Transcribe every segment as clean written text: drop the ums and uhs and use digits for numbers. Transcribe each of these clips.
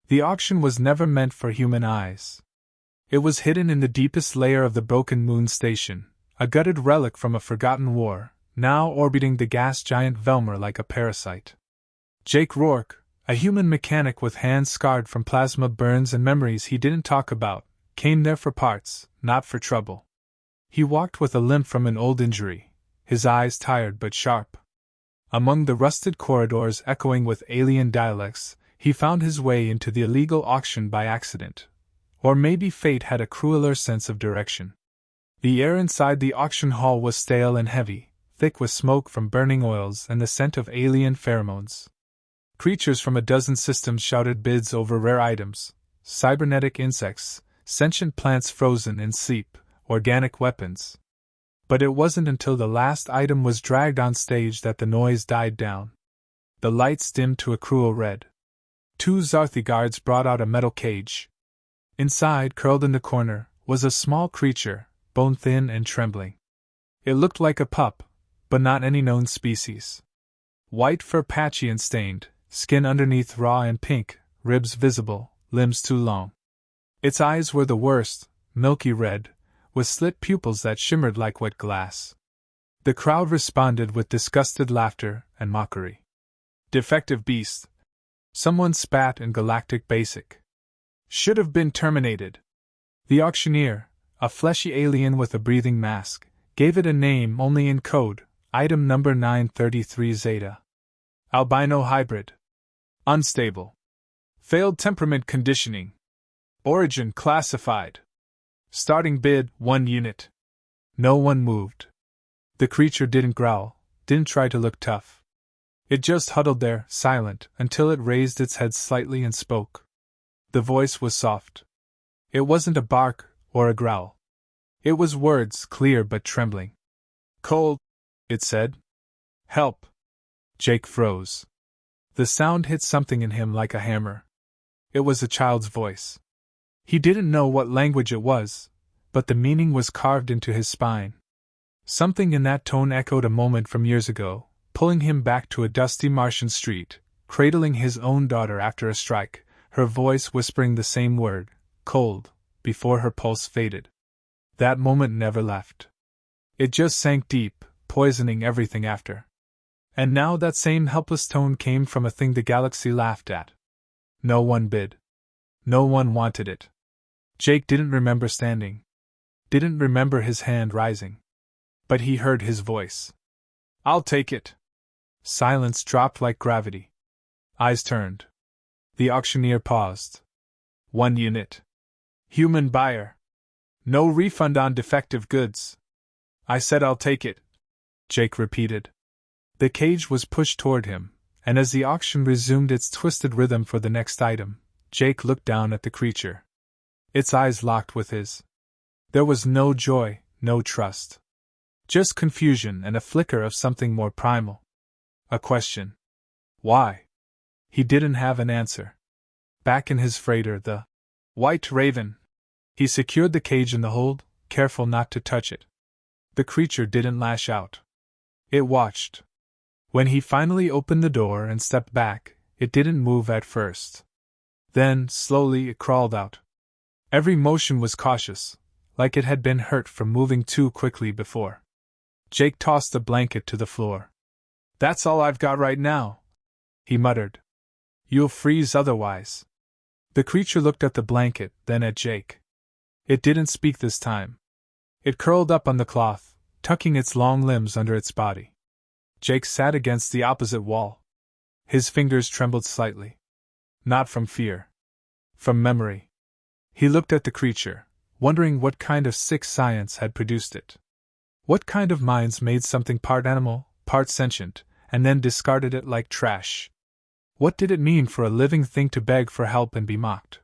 The auction was never meant for human eyes. It was hidden in the deepest layer of the broken moon station, a gutted relic from a forgotten war, now orbiting the gas giant Velmer like a parasite. Jake Rourke, a human mechanic with hands scarred from plasma burns and memories he didn't talk about, came there for parts, not for trouble. He walked with a limp from an old injury, his eyes tired but sharp. Among the rusted corridors echoing with alien dialects, he found his way into the illegal auction by accident. Or maybe fate had a crueler sense of direction. The air inside the auction hall was stale and heavy, thick with smoke from burning oils and the scent of alien pheromones. Creatures from a dozen systems shouted bids over rare items: cybernetic insects, sentient plants frozen in sleep, organic weapons. But it wasn't until the last item was dragged on stage that the noise died down. The lights dimmed to a cruel red. 2 Zarthi guards brought out a metal cage. Inside, curled in the corner, was a small creature, bone-thin and trembling. It looked like a pup, but not any known species. White fur patchy and stained, skin underneath raw and pink, ribs visible, limbs too long. Its eyes were the worst, milky red, with slit pupils that shimmered like wet glass. The crowd responded with disgusted laughter and mockery. Defective beast. Someone spat in Galactic Basic. Should have been terminated. The auctioneer, a fleshy alien with a breathing mask, gave it a name only in code, item number 933 Zeta. Albino hybrid. Unstable. Failed temperament conditioning. Origin classified. Starting bid 1 unit. No one moved. The creature didn't growl, didn't try to look tough. It just huddled there, silent, until it raised its head slightly and spoke. The voice was soft. It wasn't a bark or a growl. It was words, clear but trembling. Cold, it said. Help. Jake froze. The sound hit something in him like a hammer. It was a child's voice. He didn't know what language it was, but the meaning was carved into his spine. Something in that tone echoed a moment from years ago, pulling him back to a dusty Martian street, cradling his own daughter after a strike, her voice whispering the same word, cold, before her pulse faded. That moment never left. It just sank deep, poisoning everything after. And now that same helpless tone came from a thing the galaxy laughed at. No one bid. No one wanted it. Jake didn't remember standing. Didn't remember his hand rising. But he heard his voice. I'll take it. Silence dropped like gravity. Eyes turned. The auctioneer paused. 1 unit. Human buyer. No refund on defective goods. I said I'll take it, Jake repeated. The cage was pushed toward him, and as the auction resumed its twisted rhythm for the next item, Jake looked down at the creature. Its eyes locked with his. There was no joy, no trust. Just confusion and a flicker of something more primal. A question. Why? He didn't have an answer. Back in his freighter, the White Raven, he secured the cage in the hold, careful not to touch it. The creature didn't lash out. It watched. When he finally opened the door and stepped back, it didn't move at first. Then, slowly, it crawled out. Every motion was cautious, like it had been hurt from moving too quickly before. Jake tossed the blanket to the floor. That's all I've got right now, he muttered. You'll freeze otherwise. The creature looked at the blanket, then at Jake. It didn't speak this time. It curled up on the cloth, tucking its long limbs under its body. Jake sat against the opposite wall. His fingers trembled slightly. Not from fear. From memory. He looked at the creature, wondering what kind of sick science had produced it. What kind of minds made something part animal, part sentient, and then discarded it like trash? What did it mean for a living thing to beg for help and be mocked?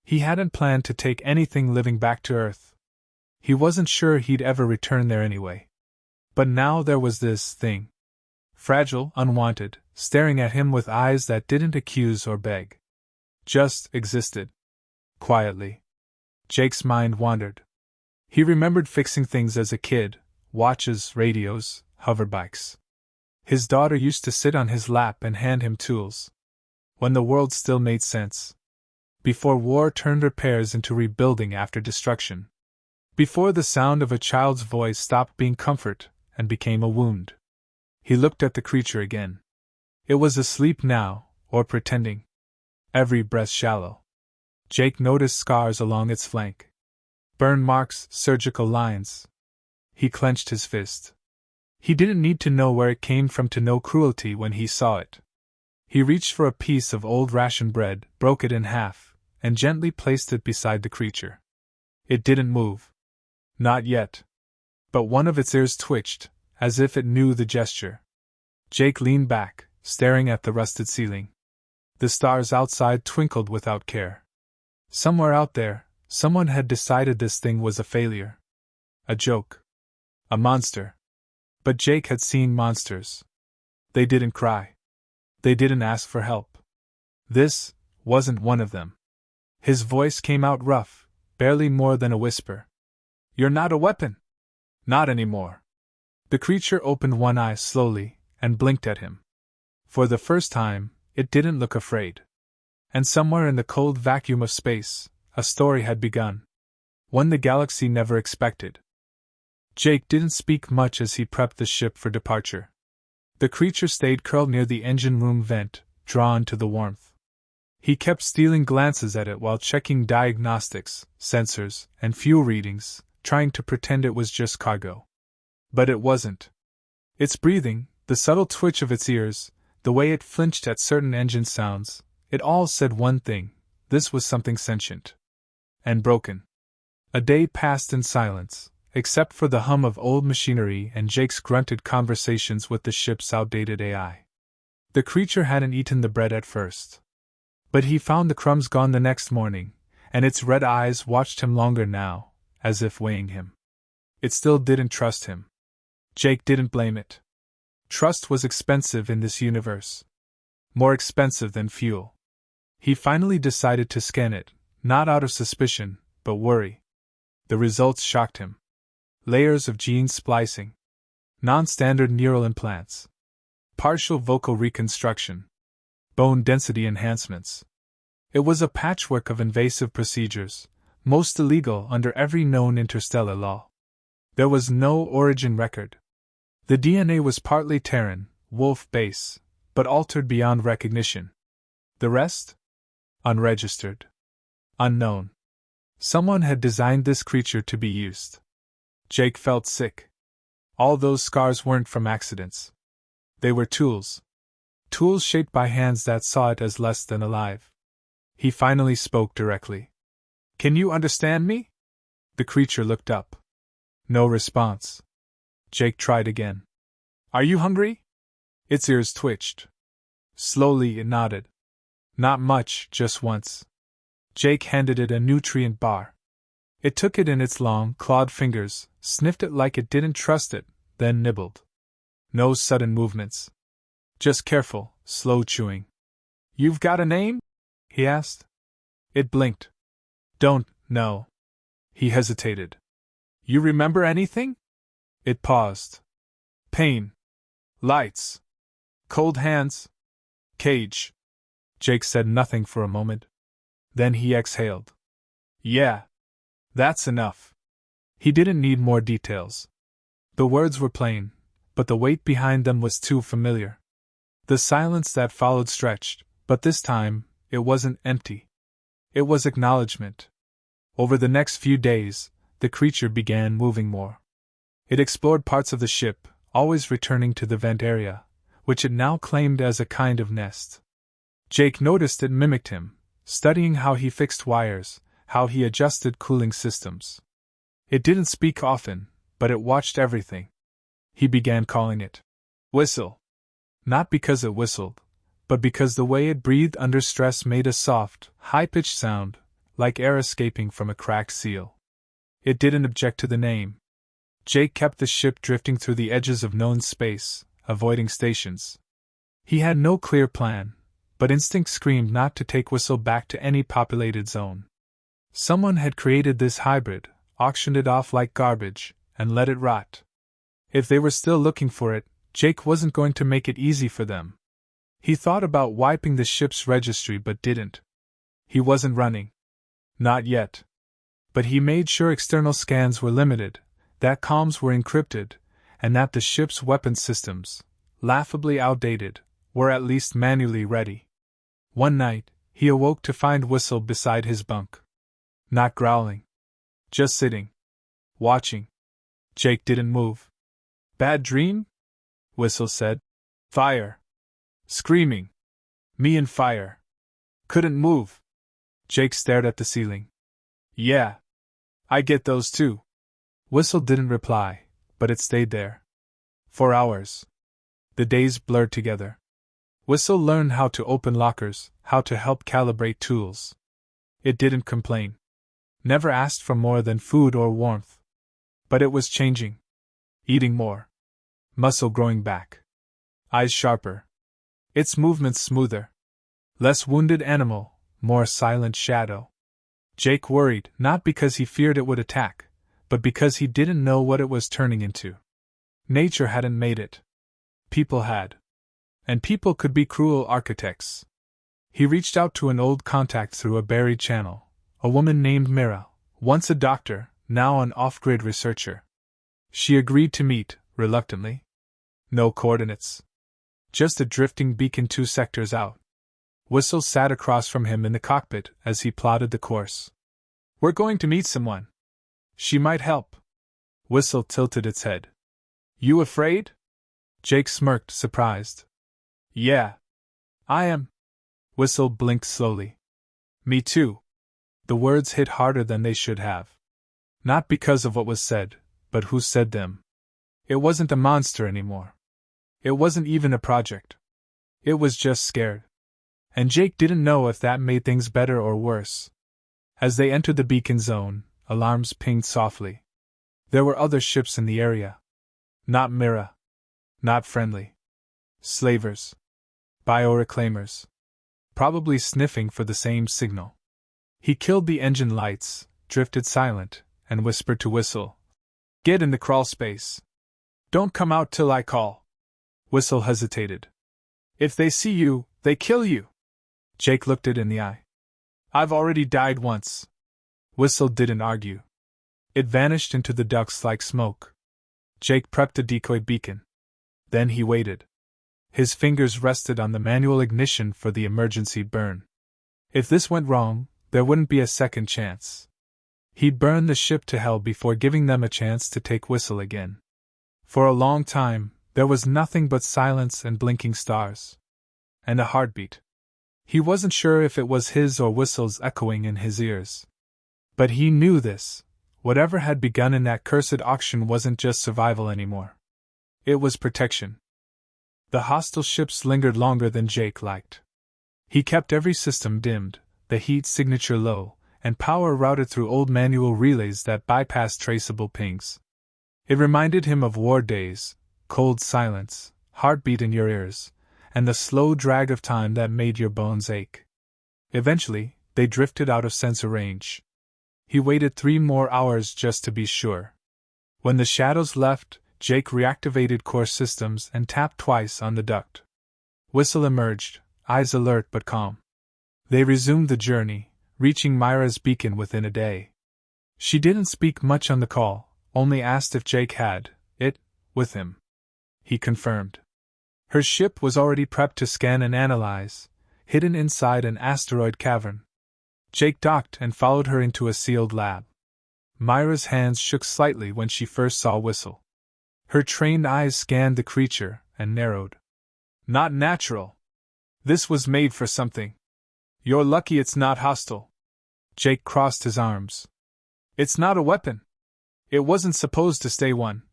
He hadn't planned to take anything living back to Earth. He wasn't sure he'd ever return there anyway. But now there was this thing. Fragile, unwanted, staring at him with eyes that didn't accuse or beg. Just existed. Quietly. Jake's mind wandered. He remembered fixing things as a kid: watches, radios, hoverbikes. His daughter used to sit on his lap and hand him tools. When the world still made sense. Before war turned repairs into rebuilding after destruction. Before the sound of a child's voice stopped being comfort and became a wound. He looked at the creature again. It was asleep now, or pretending. Every breath shallow. Jake noticed scars along its flank. Burn marks, surgical lines. He clenched his fist. He didn't need to know where it came from to know cruelty when he saw it. He reached for a piece of old ration bread, broke it in half, and gently placed it beside the creature. It didn't move. Not yet. But one of its ears twitched, as if it knew the gesture. Jake leaned back, staring at the rusted ceiling. The stars outside twinkled without care. Somewhere out there, someone had decided this thing was a failure. A joke. A monster. But Jake had seen monsters. They didn't cry. They didn't ask for help. This wasn't one of them. His voice came out rough, barely more than a whisper. "You're not a weapon." "Not anymore." The creature opened one eye slowly and blinked at him. For the first time, it didn't look afraid. And somewhere in the cold vacuum of space, a story had begun. One the galaxy never expected. Jake didn't speak much as he prepped the ship for departure. The creature stayed curled near the engine room vent, drawn to the warmth. He kept stealing glances at it while checking diagnostics, sensors, and fuel readings, trying to pretend it was just cargo. But it wasn't. Its breathing, the subtle twitch of its ears, the way it flinched at certain engine sounds, it all said one thing: this was something sentient. And broken. A day passed in silence, except for the hum of old machinery and Jake's grunted conversations with the ship's outdated AI. The creature hadn't eaten the bread at first. But he found the crumbs gone the next morning, and its red eyes watched him longer now, as if weighing him. It still didn't trust him. Jake didn't blame it. Trust was expensive in this universe. More expensive than fuel. He finally decided to scan it, not out of suspicion, but worry. The results shocked him. Layers of gene splicing. Non-standard neural implants. Partial vocal reconstruction. Bone density enhancements. It was a patchwork of invasive procedures, most illegal under every known interstellar law. There was no origin record. The DNA was partly Terran, Wolf base, but altered beyond recognition. The rest? Unregistered. Unknown. Someone had designed this creature to be used. Jake felt sick. All those scars weren't from accidents. They were tools. Tools shaped by hands that saw it as less than alive. He finally spoke directly. "Can you understand me?" The creature looked up. No response. Jake tried again. "Are you hungry?" Its ears twitched. Slowly it nodded. Not much, just once. Jake handed it a nutrient bar. It took it in its long, clawed fingers, sniffed it like it didn't trust it, then nibbled. No sudden movements. Just careful, slow chewing. "You've got a name?" he asked. It blinked. "Don't know." He hesitated. "You remember anything?" It paused. "Pain. Lights. Cold hands. Cage." Jake said nothing for a moment. Then he exhaled. "Yeah. That's enough." He didn't need more details. The words were plain, but the weight behind them was too familiar. The silence that followed stretched, but this time, it wasn't empty. It was acknowledgement. Over the next few days, the creature began moving more. It explored parts of the ship, always returning to the vent area, which it now claimed as a kind of nest. Jake noticed it mimicked him, studying how he fixed wires, how he adjusted cooling systems. It didn't speak often, but it watched everything. He began calling it Whistle. Not because it whistled, but because the way it breathed under stress made a soft, high-pitched sound, like air escaping from a cracked seal. It didn't object to the name. Jake kept the ship drifting through the edges of known space, avoiding stations. He had no clear plan, but instinct screamed not to take Whistle back to any populated zone. Someone had created this hybrid, auctioned it off like garbage, and let it rot. If they were still looking for it, Jake wasn't going to make it easy for them. He thought about wiping the ship's registry but didn't. He wasn't running. Not yet. But he made sure external scans were limited, that comms were encrypted, and that the ship's weapon systems, laughably outdated, were at least manually ready. One night, he awoke to find Whistle beside his bunk. Not growling. Just sitting. Watching. Jake didn't move. Bad dream? Whistle said. Fire. Screaming. Me and fire. Couldn't move. Jake stared at the ceiling. Yeah. I get those too. Whistle didn't reply, but it stayed there. For hours. The days blurred together. Whistle learned how to open lockers, how to help calibrate tools. It didn't complain. Never asked for more than food or warmth. But it was changing. Eating more. Muscle growing back. Eyes sharper. Its movements smoother. Less wounded animal, more silent shadow. Jake worried, not because he feared it would attack, but because he didn't know what it was turning into. Nature hadn't made it. People had. And people could be cruel architects. He reached out to an old contact through a buried channel, a woman named Mira, once a doctor, now an off-grid researcher. She agreed to meet, reluctantly. No coordinates. Just a drifting beacon 2 sectors out. Whistle sat across from him in the cockpit as he plotted the course. We're going to meet someone. She might help. Whistle tilted its head. You afraid? Jake smirked, surprised. Yeah. I am. Whistle blinked slowly. Me too. The words hit harder than they should have. Not because of what was said, but who said them. It wasn't a monster anymore. It wasn't even a project. It was just scared. And Jake didn't know if that made things better or worse. As they entered the beacon zone, alarms pinged softly. There were other ships in the area. Not Mira. Not friendly. Slavers. Bioreclaimers. Probably sniffing for the same signal. He killed the engine lights, drifted silent, and whispered to Whistle. Get in the crawl space. Don't come out till I call. Whistle hesitated. If they see you, they kill you. Jake looked it in the eye. I've already died once. Whistle didn't argue. It vanished into the ducts like smoke. Jake prepped a decoy beacon. Then he waited. His fingers rested on the manual ignition for the emergency burn. If this went wrong, there wouldn't be a second chance. He'd burn the ship to hell before giving them a chance to take Whistle again. For a long time, there was nothing but silence and blinking stars. And a heartbeat. He wasn't sure if it was his or Whistle's echoing in his ears. But he knew this. Whatever had begun in that cursed auction wasn't just survival anymore. It was protection. The hostile ships lingered longer than Jake liked. He kept every system dimmed, the heat signature low, and power routed through old manual relays that bypassed traceable pings. It reminded him of war days, cold silence, heartbeat in your ears, and the slow drag of time that made your bones ache. Eventually, they drifted out of sensor range. He waited 3 more hours just to be sure. When the shadows left, Jake reactivated core systems and tapped twice on the duct. Whistle emerged, eyes alert but calm. They resumed the journey, reaching Myra's beacon within a day. She didn't speak much on the call, only asked if Jake had it with him. He confirmed. Her ship was already prepped to scan and analyze, hidden inside an asteroid cavern. Jake docked and followed her into a sealed lab. Myra's hands shook slightly when she first saw Whistle. Her trained eyes scanned the creature and narrowed. Not natural. This was made for something. You're lucky it's not hostile. Jake crossed his arms. It's not a weapon. It wasn't supposed to stay one,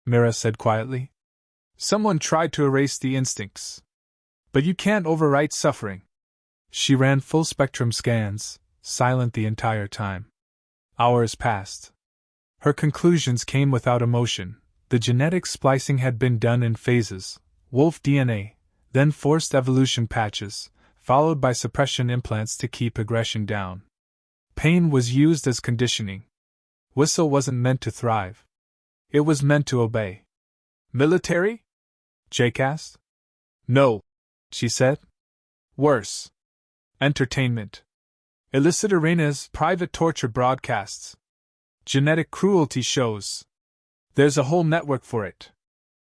Myra said quietly. Someone tried to erase the instincts. But you can't overwrite suffering. She ran full-spectrum scans, silent the entire time. Hours passed. Her conclusions came without emotion. The genetic splicing had been done in phases, wolf DNA, then forced evolution patches, followed by suppression implants to keep aggression down. Pain was used as conditioning. Whistle wasn't meant to thrive. It was meant to obey. Military? Jake asked. No, she said. Worse. Entertainment. Illicit arenas, private torture broadcasts. Genetic cruelty shows. There's a whole network for it.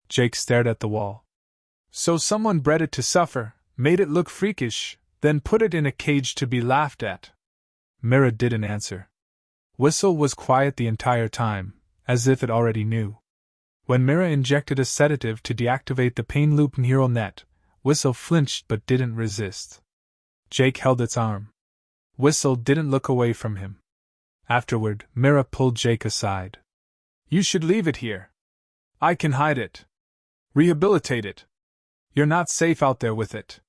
Jake stared at the wall. So someone bred it to suffer, made it look freakish, then put it in a cage to be laughed at. Mira didn't answer. Whistle was quiet the entire time, as if it already knew. When Mira injected a sedative to deactivate the pain loop neural net, Whistle flinched but didn't resist. Jake held its arm. Whistle didn't look away from him. Afterward, Mira pulled Jake aside. You should leave it here. I can hide it. Rehabilitate it. You're not safe out there with it.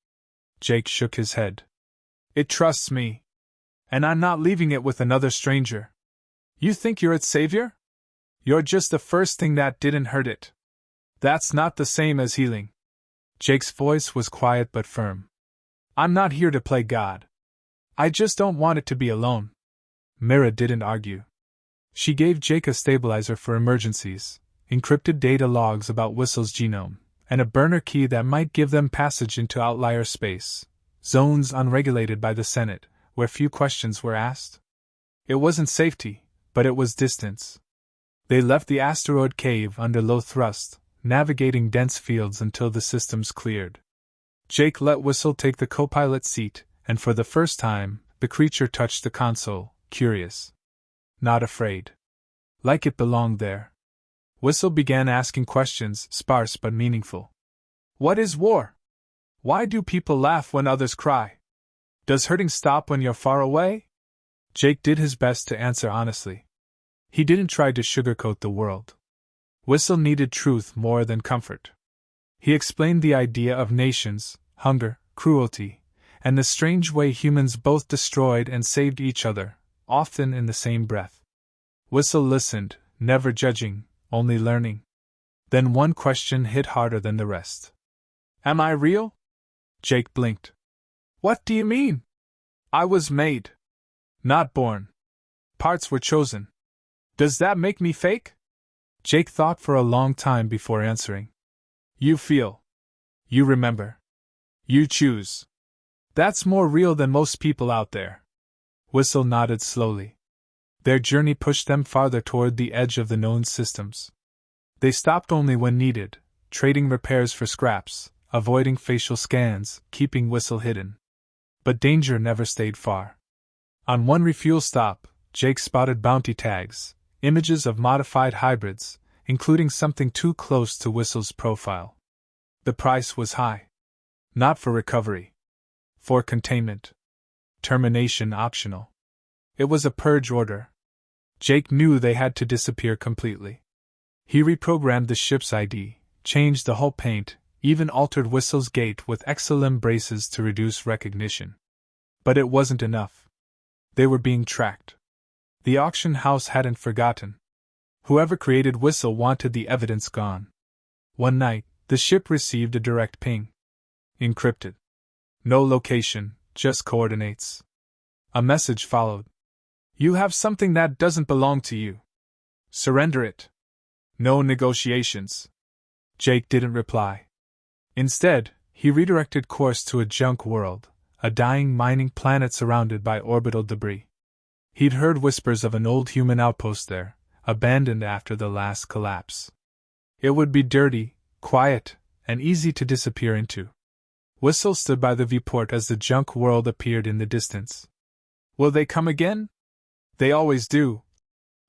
Jake shook his head. It trusts me. And I'm not leaving it with another stranger. You think you're its savior? You're just the first thing that didn't hurt it. That's not the same as healing. Jake's voice was quiet but firm. I'm not here to play God. I just don't want it to be alone. Mira didn't argue. She gave Jake a stabilizer for emergencies, encrypted data logs about Whistle's genome, and a burner key that might give them passage into outlier space, zones unregulated by the Senate, where few questions were asked. It wasn't safety, but it was distance. They left the asteroid cave under low thrust, navigating dense fields until the systems cleared. Jake let Whistle take the co-pilot seat, and for the first time, the creature touched the console, curious. Not afraid. Like it belonged there. Whistle began asking questions, sparse but meaningful. What is war? Why do people laugh when others cry? Does hurting stop when you're far away? Jake did his best to answer honestly. He didn't try to sugarcoat the world. Whistle needed truth more than comfort. He explained the idea of nations, hunger, cruelty, and the strange way humans both destroyed and saved each other, often in the same breath. Whistle listened, never judging, only learning. Then one question hit harder than the rest. Am I real? Jake blinked. What do you mean? I was made. Not born. Parts were chosen. Does that make me fake? Jake thought for a long time before answering. You feel. You remember. You choose. That's more real than most people out there. Whistle nodded slowly. Their journey pushed them farther toward the edge of the known systems. They stopped only when needed, trading repairs for scraps, avoiding facial scans, keeping Whistle hidden. But danger never stayed far. On one refuel stop, Jake spotted bounty tags, images of modified hybrids, including something too close to Whistle's profile. The price was high. Not for recovery. For containment. Termination optional. It was a purge order. Jake knew they had to disappear completely. He reprogrammed the ship's ID, changed the hull paint, even altered Whistle's gait with exolimb braces to reduce recognition. But it wasn't enough. They were being tracked. The auction house hadn't forgotten. Whoever created Whistle wanted the evidence gone. One night, the ship received a direct ping. Encrypted. No location, just coordinates. A message followed. You have something that doesn't belong to you. Surrender it. No negotiations. Jake didn't reply. Instead, he redirected course to a junk world, a dying mining planet surrounded by orbital debris. He'd heard whispers of an old human outpost there, abandoned after the last collapse. It would be dirty, quiet, and easy to disappear into. Whistle stood by the viewport as the junk world appeared in the distance. Will they come again? They always do,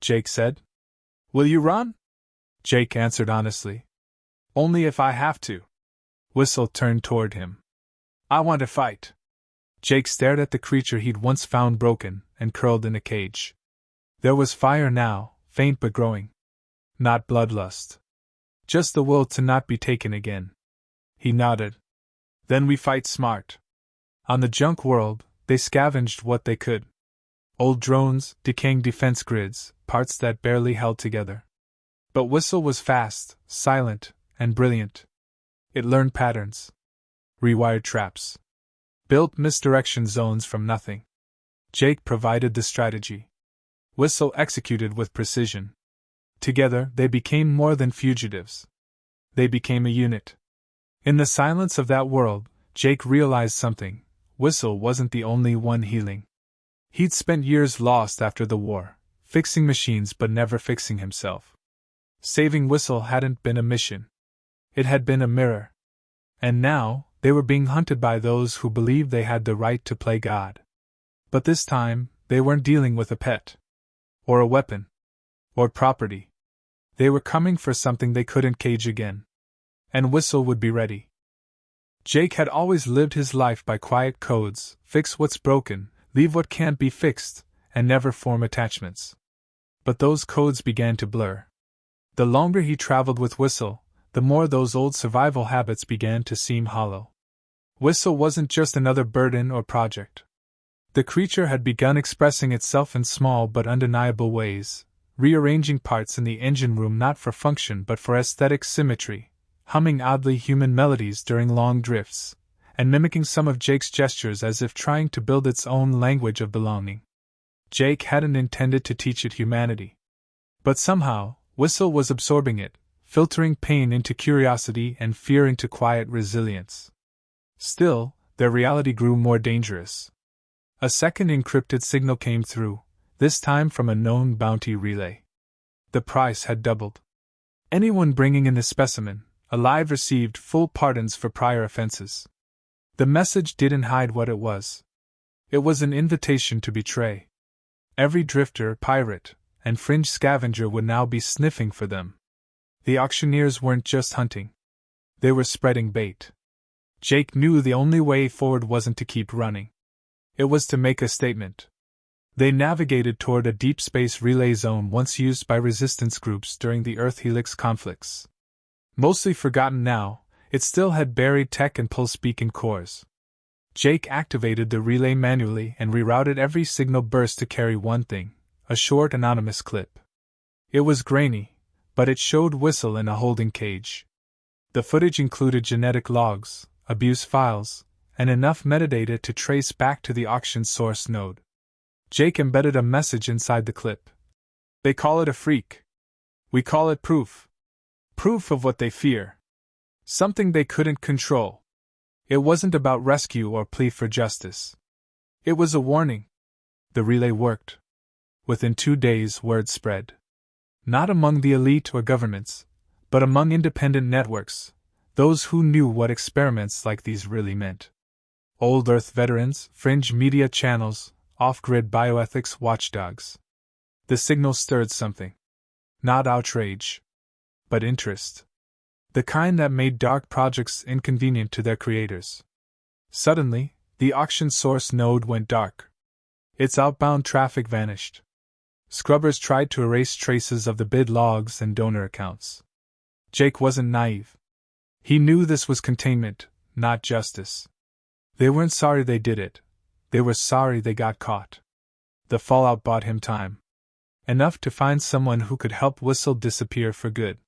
Jake said. Will you run? Jake answered honestly. Only if I have to. Whistle turned toward him. I want to fight. Jake stared at the creature he'd once found broken and curled in a cage. There was fire now, faint but growing. Not bloodlust. Just the will to not be taken again. He nodded. Then we fight smart. On the junk world, they scavenged what they could. Old drones, decaying defense grids, parts that barely held together. But Whistle was fast, silent, and brilliant. It learned patterns. Rewired traps. Built misdirection zones from nothing. Jake provided the strategy. Whistle executed with precision. Together, they became more than fugitives. They became a unit. In the silence of that world, Jake realized something. Whistle wasn't the only one healing. He'd spent years lost after the war, fixing machines but never fixing himself. Saving Whistle hadn't been a mission. It had been a mirror. And now, they were being hunted by those who believed they had the right to play God. But this time, they weren't dealing with a pet. Or a weapon. Or property. They were coming for something they couldn't cage again. And Whistle would be ready. Jake had always lived his life by quiet codes: fix what's broken, leave what can't be fixed, and never form attachments. But those codes began to blur. The longer he traveled with Whistle, the more those old survival habits began to seem hollow. Whistle wasn't just another burden or project. The creature had begun expressing itself in small but undeniable ways, rearranging parts in the engine room not for function but for aesthetic symmetry, humming oddly human melodies during long drifts, and mimicking some of Jake's gestures as if trying to build its own language of belonging. Jake hadn't intended to teach it humanity. But somehow, Whistle was absorbing it, filtering pain into curiosity and fear into quiet resilience. Still, their reality grew more dangerous. A second encrypted signal came through, this time from a known bounty relay. The price had doubled. Anyone bringing in the specimen, alive, received full pardons for prior offenses. The message didn't hide what it was. It was an invitation to betray. Every drifter, pirate, and fringe scavenger would now be sniffing for them. The auctioneers weren't just hunting. They were spreading bait. Jake knew the only way forward wasn't to keep running. It was to make a statement. They navigated toward a deep space relay zone once used by resistance groups during the Earth-Helix conflicts. Mostly forgotten now, it still had buried tech and pulse beacon cores. Jake activated the relay manually and rerouted every signal burst to carry one thing: a short anonymous clip. It was grainy, but it showed Whistle in a holding cage. The footage included genetic logs, abuse files, and enough metadata to trace back to the auction source node. Jake embedded a message inside the clip. They call it a freak. We call it proof. Proof of what they fear. Something they couldn't control. It wasn't about rescue or plea for justice. It was a warning. The relay worked. Within 2 days, word spread. Not among the elite or governments, but among independent networks, those who knew what experiments like these really meant. Old Earth veterans, fringe media channels, off-grid bioethics watchdogs. The signal stirred something. Not outrage, but interest. The kind that made dark projects inconvenient to their creators. Suddenly, the auction source node went dark. Its outbound traffic vanished. Scrubbers tried to erase traces of the bid logs and donor accounts. Jake wasn't naive. He knew this was containment, not justice. They weren't sorry they did it. They were sorry they got caught. The fallout bought him time. Enough to find someone who could help Whistle disappear for good.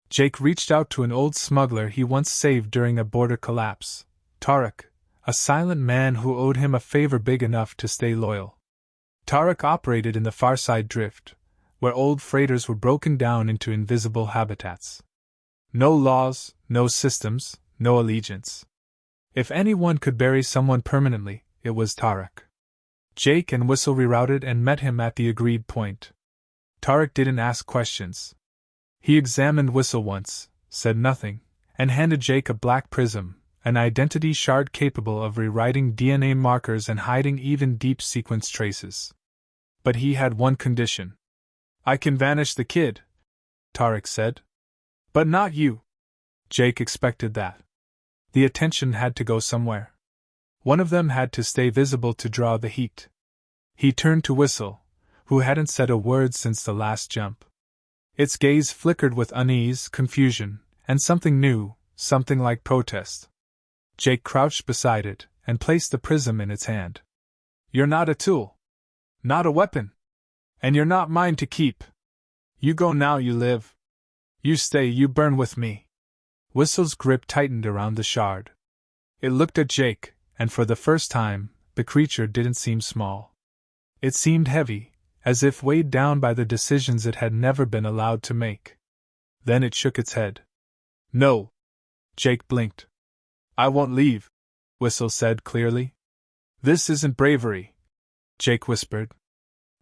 Jake reached out to an old smuggler he once saved during a border collapse, Tarek, a silent man who owed him a favor big enough to stay loyal. Tarek operated in the Farside Drift, where old freighters were broken down into invisible habitats. No laws, no systems, no allegiance. If anyone could bury someone permanently, it was Tarek. Jake and Whistle rerouted and met him at the agreed point. Tarek didn't ask questions. He examined Whistle once, said nothing, and handed Jake a black prism, an identity shard capable of rewriting DNA markers and hiding even deep sequence traces. But he had one condition. I can vanish the kid, Tarek said. But not you. Jake expected that. The attention had to go somewhere. One of them had to stay visible to draw the heat. He turned to Whistle, who hadn't said a word since the last jump. Its gaze flickered with unease, confusion, and something new, something like protest. Jake crouched beside it and placed the prism in its hand. You're not a tool. Not a weapon. And you're not mine to keep. You go now, you live. You stay, you burn with me. Whistle's grip tightened around the shard. It looked at Jake, and for the first time, the creature didn't seem small. It seemed heavy, as if weighed down by the decisions it had never been allowed to make. Then it shook its head. No. Jake blinked. I won't leave, Whistle said clearly. This isn't bravery. Jake whispered.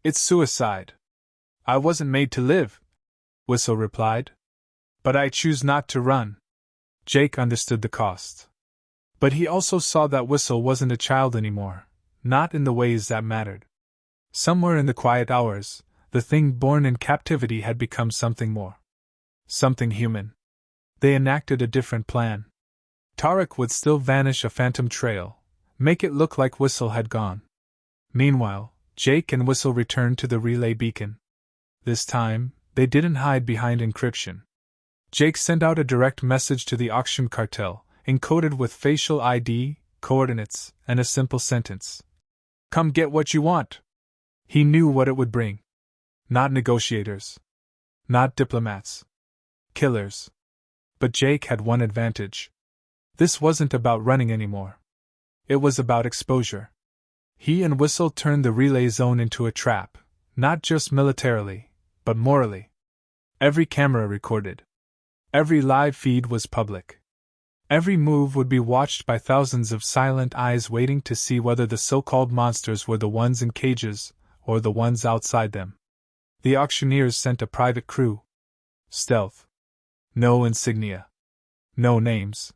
It's suicide. I wasn't made to live, Whistle replied. But I choose not to run. Jake understood the cost. But he also saw that Whistle wasn't a child anymore, not in the ways that mattered. Somewhere in the quiet hours, the thing born in captivity had become something more. Something human. They enacted a different plan. Tarek would still vanish a phantom trail, make it look like Whistle had gone. Meanwhile, Jake and Whistle returned to the relay beacon. This time, they didn't hide behind encryption. Jake sent out a direct message to the auction cartel, encoded with facial ID, coordinates, and a simple sentence. Come get what you want. He knew what it would bring. Not negotiators. Not diplomats. Killers. But Jake had one advantage. This wasn't about running anymore. It was about exposure. He and Whistle turned the relay zone into a trap, not just militarily, but morally. Every camera recorded. Every live feed was public. Every move would be watched by thousands of silent eyes waiting to see whether the so-called monsters were the ones in cages, or the ones outside them. The auctioneers sent a private crew. Stealth. No insignia. No names.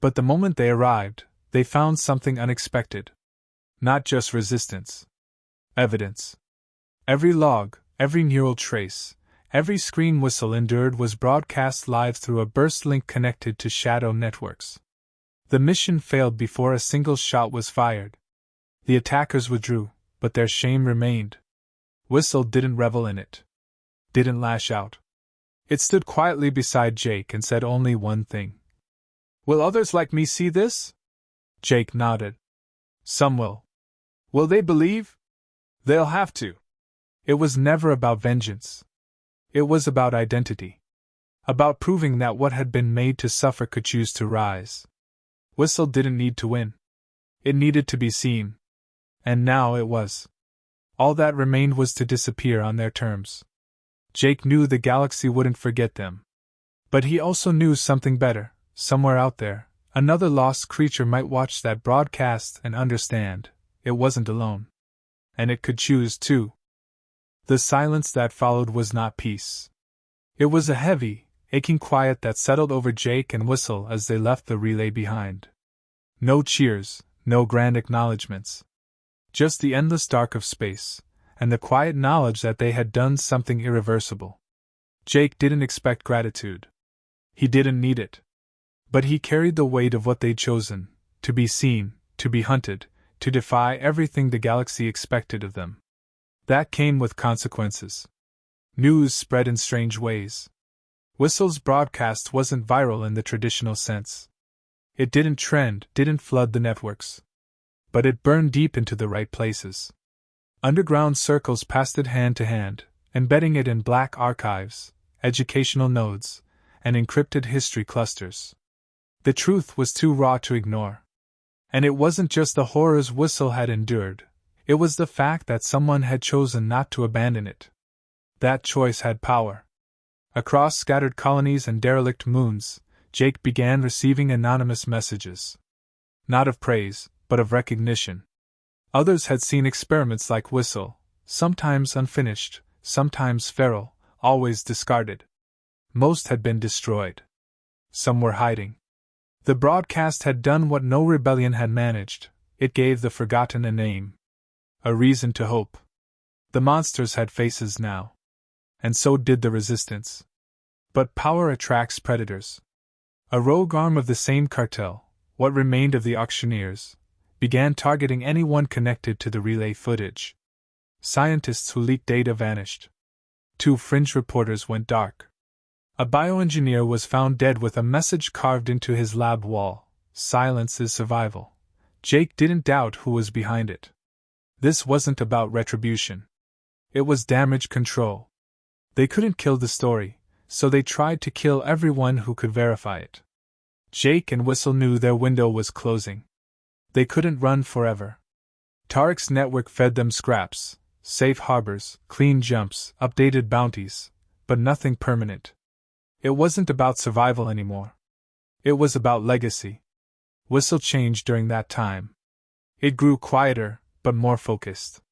But the moment they arrived, they found something unexpected. Not just resistance. Evidence. Every log, every neural trace, every screen Whistle endured was broadcast live through a burst link connected to shadow networks. The mission failed before a single shot was fired. The attackers withdrew, but their shame remained. Whistle didn't revel in it. Didn't lash out. It stood quietly beside Jake and said only one thing. Will others like me see this? Jake nodded. Some will. Will they believe? They'll have to. It was never about vengeance. It was about identity. About proving that what had been made to suffer could choose to rise. Whistle didn't need to win. It needed to be seen. And now it was. All that remained was to disappear on their terms. Jake knew the galaxy wouldn't forget them. But he also knew something better. Somewhere out there, another lost creature might watch that broadcast and understand it wasn't alone. And it could choose too. The silence that followed was not peace. It was a heavy, aching quiet that settled over Jake and Whistle as they left the relay behind. No cheers, no grand acknowledgments. Just the endless dark of space, and the quiet knowledge that they had done something irreversible. Jake didn't expect gratitude. He didn't need it. But he carried the weight of what they'd chosen, to be seen, to be hunted, to defy everything the galaxy expected of them. That came with consequences. News spread in strange ways. Whistle's broadcast wasn't viral in the traditional sense. It didn't trend, didn't flood the networks. But it burned deep into the right places. Underground circles passed it hand to hand, embedding it in black archives, educational nodes, and encrypted history clusters. The truth was too raw to ignore. And it wasn't just the horrors Whistle had endured, it was the fact that someone had chosen not to abandon it. That choice had power. Across scattered colonies and derelict moons, Jake began receiving anonymous messages. Not of praise, but of recognition. Others had seen experiments like Whistle, sometimes unfinished, sometimes feral, always discarded. Most had been destroyed. Some were hiding. The broadcast had done what no rebellion had managed. It gave the forgotten a name. A reason to hope. The monsters had faces now. And so did the resistance. But power attracts predators. A rogue arm of the same cartel, what remained of the auctioneers, began targeting anyone connected to the relay footage. Scientists who leaked data vanished. 2 fringe reporters went dark. A bioengineer was found dead with a message carved into his lab wall. Silence is survival. Jake didn't doubt who was behind it. This wasn't about retribution. It was damage control. They couldn't kill the story, so they tried to kill everyone who could verify it. Jake and Whistle knew their window was closing. They couldn't run forever. Tarek's network fed them scraps, safe harbors, clean jumps, updated bounties, but nothing permanent. It wasn't about survival anymore. It was about legacy. Whistle changed during that time. It grew quieter, but more focused.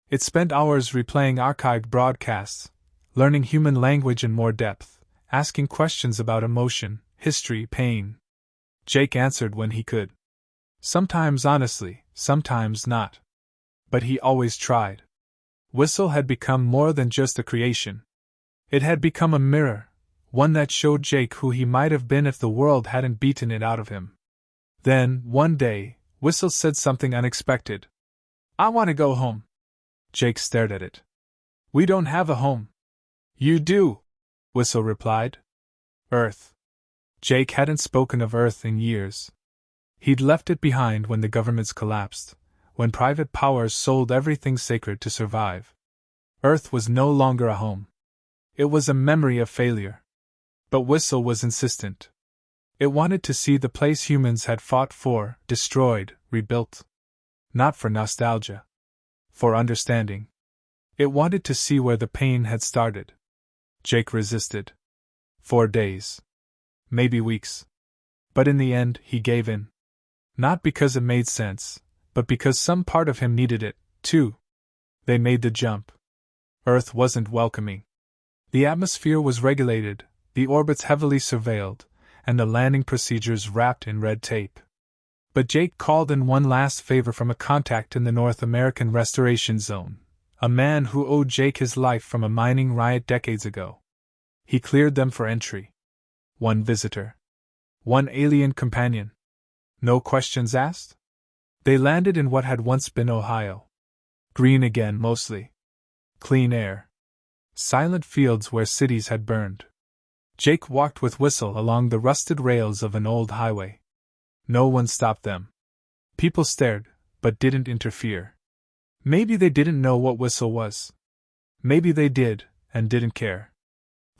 It spent hours replaying archived broadcasts, learning human language in more depth, asking questions about emotion, history, pain. Jake answered when he could. Sometimes honestly, sometimes not. But he always tried. Whistle had become more than just a creation. It had become a mirror, one that showed Jake who he might have been if the world hadn't beaten it out of him. Then, one day, Whistle said something unexpected. "I want to go home." Jake stared at it. "We don't have a home." "You do," Whistle replied. "Earth." Jake hadn't spoken of Earth in years. He'd left it behind when the governments collapsed, when private powers sold everything sacred to survive. Earth was no longer a home. It was a memory of failure. But Whistle was insistent. It wanted to see the place humans had fought for, destroyed, rebuilt. Not for nostalgia. For understanding. It wanted to see where the pain had started. Jake resisted. 4 days. Maybe weeks. But in the end, he gave in. Not because it made sense, but because some part of him needed it, too. They made the jump. Earth wasn't welcoming. The atmosphere was regulated, the orbits heavily surveilled, and the landing procedures wrapped in red tape. But Jake called in one last favor from a contact in the North American Restoration Zone, a man who owed Jake his life from a mining riot decades ago. He cleared them for entry. One visitor. One alien companion. No questions asked? They landed in what had once been Ohio. Green again, mostly. Clean air. Silent fields where cities had burned. Jake walked with Whistle along the rusted rails of an old highway. No one stopped them. People stared, but didn't interfere. Maybe they didn't know what Whistle was. Maybe they did, and didn't care.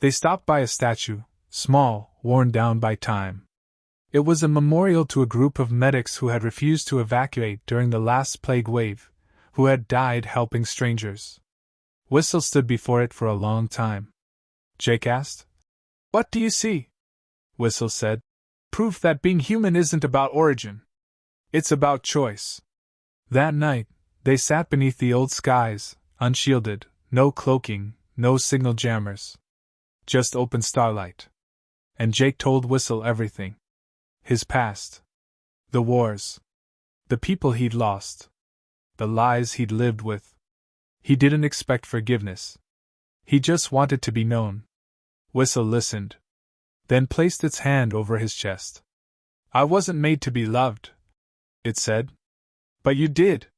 They stopped by a statue, small, worn down by time. It was a memorial to a group of medics who had refused to evacuate during the last plague wave, who had died helping strangers. Whistle stood before it for a long time. Jake asked, "What do you see?" Whistle said, "Proof that being human isn't about origin. It's about choice." That night, they sat beneath the old skies, unshielded, no cloaking, no signal jammers. Just open starlight. And Jake told Whistle everything. His past. The wars. The people he'd lost. The lies he'd lived with. He didn't expect forgiveness. He just wanted to be known. Whistle listened. Then placed its hand over his chest. "I wasn't made to be loved," it said. "But you did."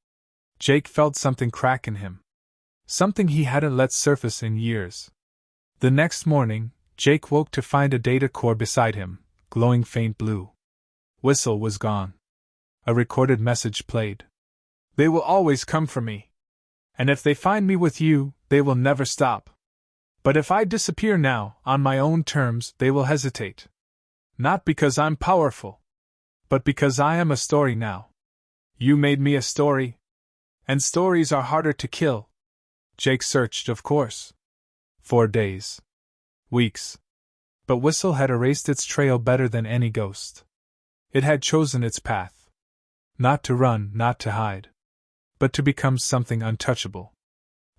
Jake felt something crack in him. Something he hadn't let surface in years. The next morning, Jake woke to find a data core beside him, glowing faint blue. Whistle was gone. A recorded message played. "They will always come for me. And if they find me with you, they will never stop. But if I disappear now, on my own terms, they will hesitate. Not because I'm powerful, but because I am a story now. You made me a story. And stories are harder to kill." Jake searched, of course. 4 days. Weeks. But Whistle had erased its trail better than any ghost. It had chosen its path. Not to run, not to hide. But to become something untouchable.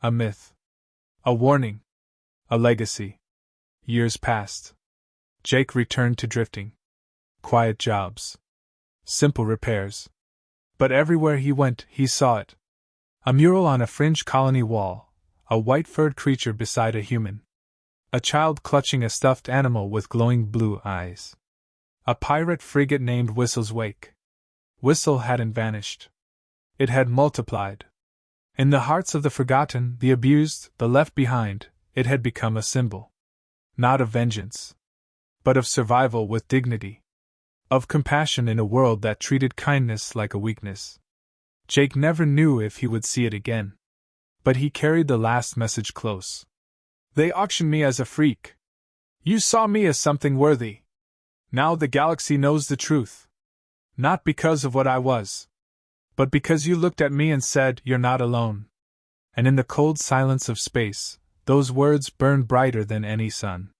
A myth. A warning. A legacy. Years passed. Jake returned to drifting. Quiet jobs. Simple repairs. But everywhere he went, he saw it. A mural on a fringe colony wall, a white-furred creature beside a human. A child clutching a stuffed animal with glowing blue eyes. A pirate frigate named Whistle's Wake. Whistle hadn't vanished. It had multiplied. In the hearts of the forgotten, the abused, the left behind, it had become a symbol. Not of vengeance. But of survival with dignity. Of compassion in a world that treated kindness like a weakness. Jake never knew if he would see it again. But he carried the last message close. "They auctioned me as a freak. You saw me as something worthy. Now the galaxy knows the truth. Not because of what I was. But because you looked at me and said, 'You're not alone.'" And in the cold silence of space, those words burned brighter than any sun.